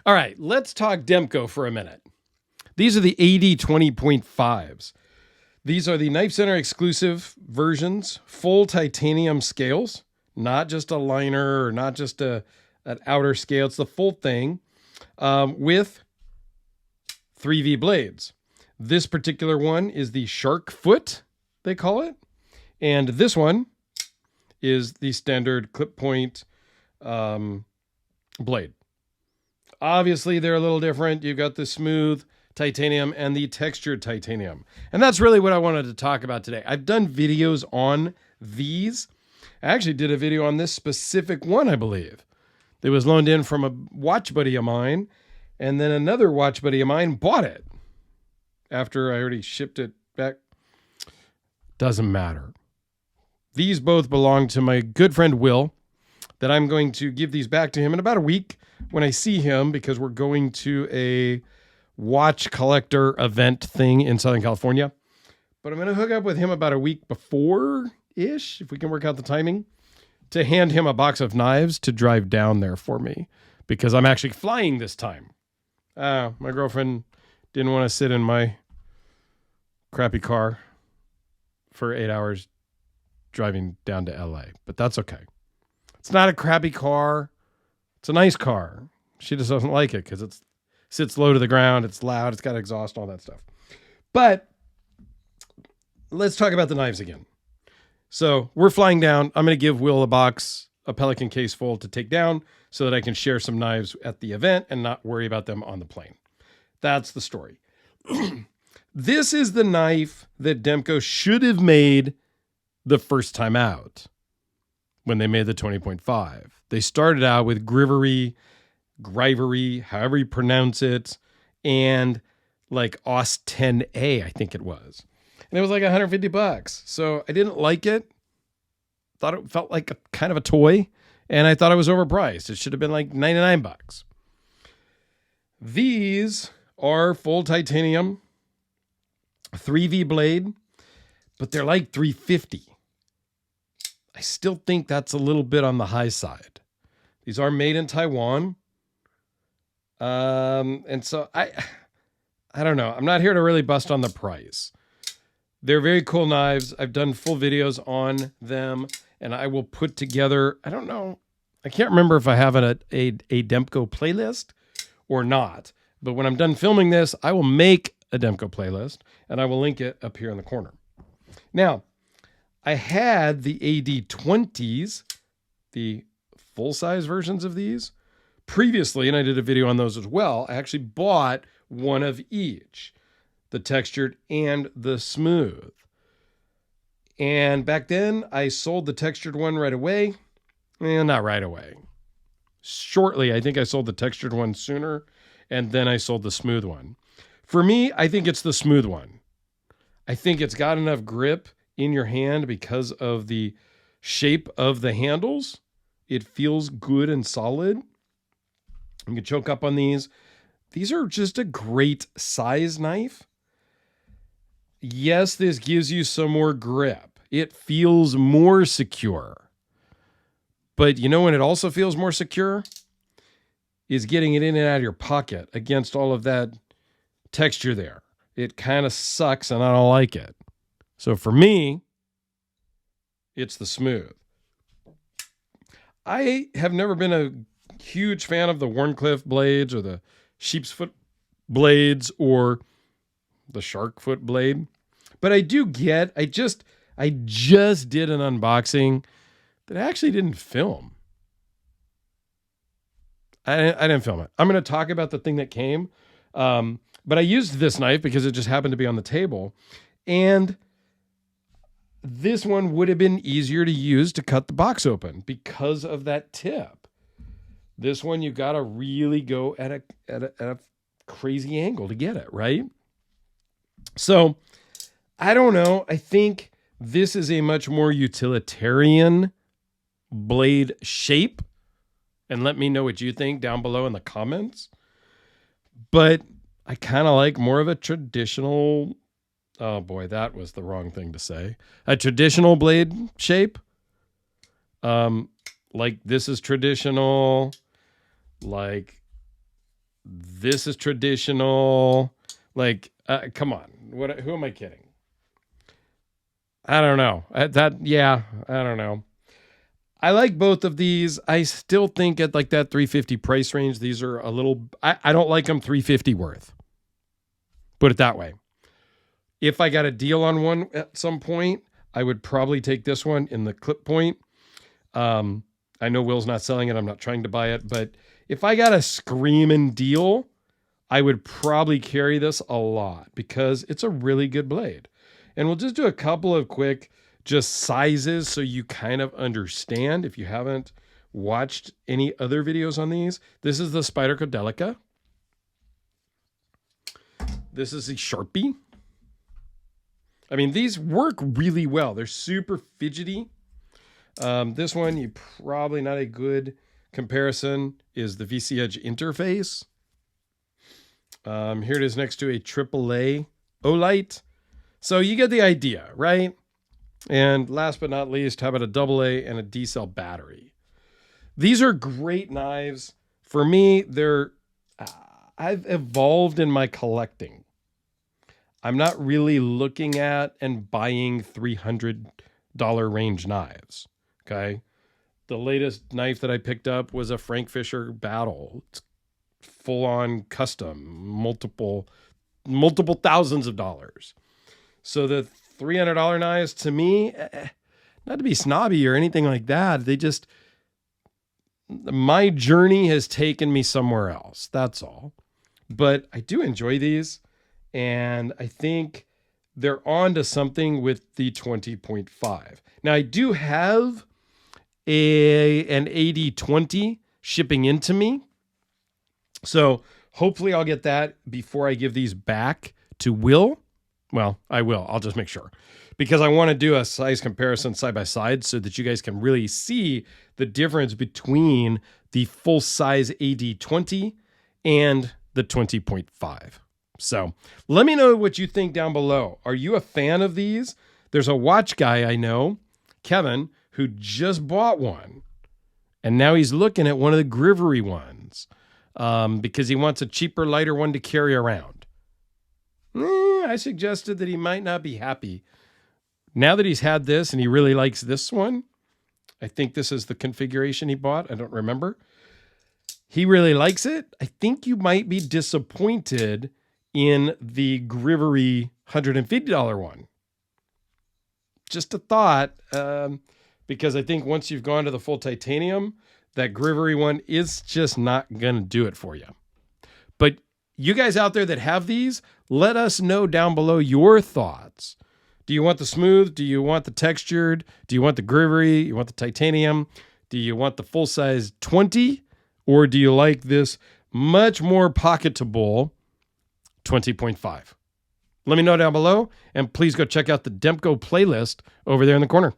All right, let's talk Demko for a minute. These are the AD20.5s. These are the Knife Center exclusive versions, full titanium scales, not just a liner or not just an outer scale. It's the full thing with 3V blades. This particular one is the shark foot, they call it. And this one is the standard clip point blade. Obviously, they're a little different. You've got the smooth titanium and the textured titanium. And that's really what I wanted to talk about today. I've done videos on these. I actually did a video on this specific one, I believe. It was loaned in from a watch buddy of mine. And then another watch buddy of mine bought it after I already shipped it back. Doesn't matter. These both belong to my good friend Will, that I'm going to give these back to him in about a week when I see him, because we're going to a watch collector event thing in Southern California. But I'm going to hook up with him about a week before-ish, if we can work out the timing, to hand him a box of knives to drive down there for me, because I'm actually flying this time. My girlfriend didn't want to sit in my crappy car for 8 hours driving down to LA, but that's okay. It's not a crappy car. It's a nice car. She just doesn't like it because it sits low to the ground. It's loud. It's got exhaust, all that stuff. But let's talk about the knives again. So we're flying down. I'm going to give Will a Pelican case full to take down so that I can share some knives at the event and not worry about them on the plane. That's the story. This is the knife that Demko should have made the first time out when they made the 20.5. They started out with Grivery, however you pronounce it, and like OS 10A, I think it was. And it was like $150. So I didn't like it. Thought it felt like kind of a toy, and I thought it was overpriced. It should have been like $99. These are full titanium, 3V blade, but they're like $350. I still think that's a little bit on the high side. These are made in Taiwan. And so I don't know. I'm not here to really bust on the price. They're very cool knives. I've done full videos on them, and I will put together, I don't know. I can't remember if I have a Demko playlist or not. But when I'm done filming this, I will make a Demko playlist, and I will link it up here in the corner. Now, I had the AD20s, the full-size versions of these, previously, and I did a video on those as well. I actually bought one of each, the textured and the smooth. And back then, I sold the textured one right away. Not right away. Shortly, I think I sold the textured one sooner, and then I sold the smooth one. For me, I think it's the smooth one. I think it's got enough grip in your hand because of the shape of the handles. It feels good and solid. You can choke up on these. These are just a great size knife. Yes, this gives you some more grip. It feels more secure. But you know when it also feels more secure? Is getting it in and out of your pocket against all of that texture there. It kind of sucks and I don't like it. So for me, it's the smooth. I have never been a huge fan of the Wharncliffe blades or the sheep's foot blades or the shark foot blade. But I just did an unboxing that I actually didn't film. I didn't film it. I'm going to talk about the thing that came. But I used this knife because it just happened to be on the table. And this one would have been easier to use to cut the box open because of that tip. This one, you got to really go at a crazy angle to get it, right? So I don't know. I think this is a much more utilitarian blade shape. And let me know what you think down below in the comments. But I kind of like more of a traditional, oh boy, that was the wrong thing to say. A traditional blade shape. Like this is traditional. Like This is traditional. Like, come on. Who am I kidding? I don't know. I don't know. I like both of these. I still think at like that 350 price range, these are a little, I don't like them 350 worth. Put it that way. If I got a deal on one at some point, I would probably take this one in the clip point. I know Will's not selling it. I'm not trying to buy it, but if I got a screaming deal, I would probably carry this a lot because it's a really good blade. And we'll just do a couple of quick just sizes so you kind of understand if you haven't watched any other videos on these. This is the Spyderco Delica. This is the Sharpie. I mean, these work really well. They're super fidgety. This one, you probably not a good comparison, is the VC Edge interface. Here it is next to a AAA Olight. So you get the idea, right? And last but not least, how about a AA and a D-cell battery? These are great knives. For me, I've evolved in my collecting. I'm not really looking at and buying $300 range knives, okay? The latest knife that I picked up was a Frank Fisher Battle. It's full-on custom, multiple thousands of dollars. So the $300 knives, to me, not to be snobby or anything like that, my journey has taken me somewhere else. That's all. But I do enjoy these, and I think they're on to something with the 20.5. Now, I do have an AD20 shipping into me. So hopefully I'll get that before I give these back to Will. Well, I will. I'll just make sure. Because I want to do a size comparison side by side so that you guys can really see the difference between the full-size AD20 and the 20.5. So let me know what you think down below. Are you a fan of these? There's a watch guy I know, Kevin, who just bought one. And now he's looking at one of the Grivery ones because he wants a cheaper, lighter one to carry around. I suggested that he might not be happy. Now that he's had this and he really likes this one, I think this is the configuration he bought. I don't remember. He really likes it. I think you might be disappointed in the Grivery $150 one. Just a thought, because I think once you've gone to the full titanium, that Grivery one is just not going to do it for you. But you guys out there that have these, let us know down below your thoughts. Do you want the smooth? Do you want the textured? Do you want the Grivery? You want the titanium? Do you want the full-size 20? Or do you like this much more pocketable 20.5? Let me know down below, and please go check out the Demko playlist over there in the corner.